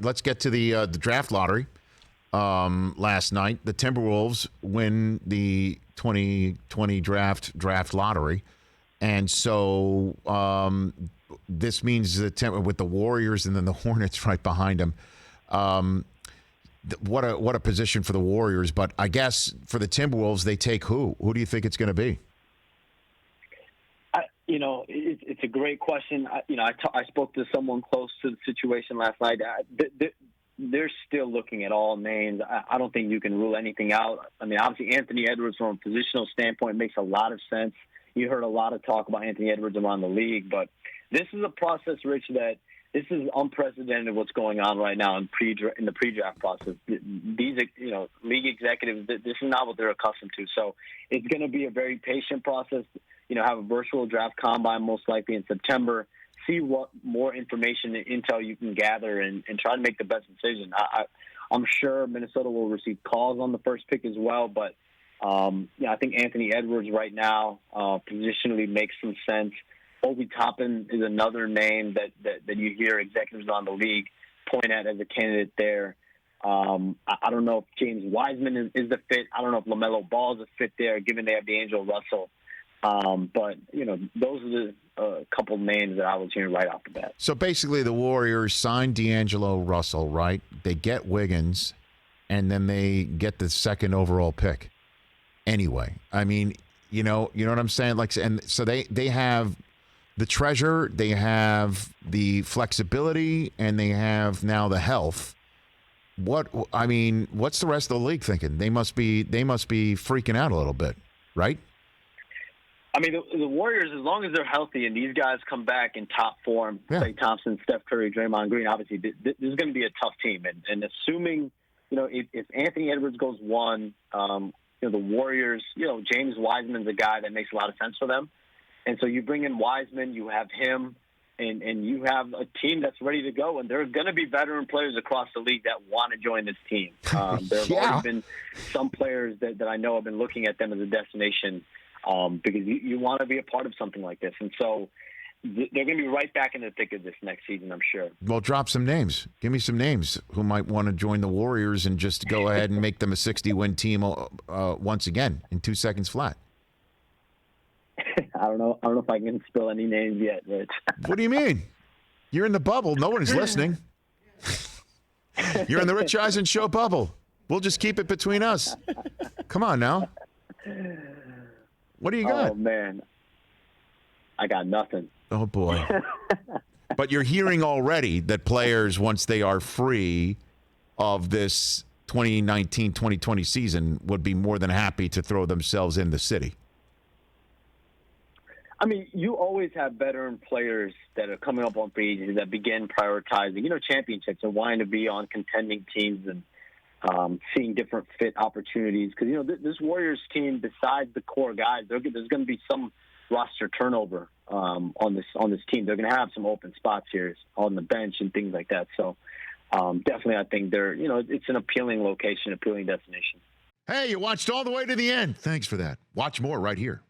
Let's get to the draft lottery. Last night, the Timberwolves win the 2020 draft lottery, and so this means that with the Warriors and then the Hornets right behind them. What a position for the Warriors, but I guess for the Timberwolves, they take who? Who do you think it's going to be? It's a great question. I spoke to someone close to the situation last night. They're still looking at all names. I don't think you can rule anything out. I mean, obviously, Anthony Edwards, from a positional standpoint, makes a lot of sense. You heard a lot of talk about Anthony Edwards around the league, but this is a process, Rich, that this is unprecedented what's going on right now in the pre-draft process. These, league executives, this is not what they're accustomed to. So it's going to be a very patient process. Have a virtual draft combine most likely in September. See what more information and intel you can gather and try to make the best decision. I'm sure Minnesota will receive calls on the first pick as well, but I think Anthony Edwards right now positionally makes some sense. Obi Toppin is another name that you hear executives on the league point at as a candidate there. I don't know if James Wiseman is the fit. I don't know if LaMelo Ball is a fit there, given they have D'Angelo Russell. But those are the couple names that I was hearing right off the bat. So basically, the Warriors signed D'Angelo Russell, right? They get Wiggins, and then they get the second overall pick. Anyway, I mean, you know what I'm saying? And so they have the treasure, they have the flexibility, and they have now the health. What's the rest of the league thinking? They must be freaking out a little bit, right? I mean, the Warriors, as long as they're healthy and these guys come back in top form, Klay Thompson, Steph Curry, Draymond Green, obviously this is going to be a tough team. And assuming, if Anthony Edwards goes one, the Warriors, James Wiseman's a guy that makes a lot of sense for them. And so you bring in Wiseman, you have him, and you have a team that's ready to go. And there are going to be veteran players across the league that want to join this team. There have already been some players that I know have been looking at them as a destination because you want to be a part of something like this. And so they're going to be right back in the thick of this next season, I'm sure. Well, drop some names. Give me some names who might want to join the Warriors and just go ahead and make them a 60-win team once again in 2 seconds flat. I don't know if I can spill any names yet, Rich. What do you mean? You're in the bubble. No one's listening. You're in the Rich Eisen Show bubble. We'll just keep it between us. Come on now. What do you got? Oh, man. I got nothing. Oh, boy. But you're hearing already that players, once they are free of this 2019-2020 season, would be more than happy to throw themselves in the city. I mean, you always have veteran players that are coming up on free agency that begin prioritizing, championships and wanting to be on contending teams and seeing different fit opportunities. Because, this Warriors team, besides the core guys, there's going to be some roster turnover on this team. They're going to have some open spots here on the bench and things like that. So definitely I think it's an appealing location, appealing destination. Hey, you watched all the way to the end. Thanks for that. Watch more right here.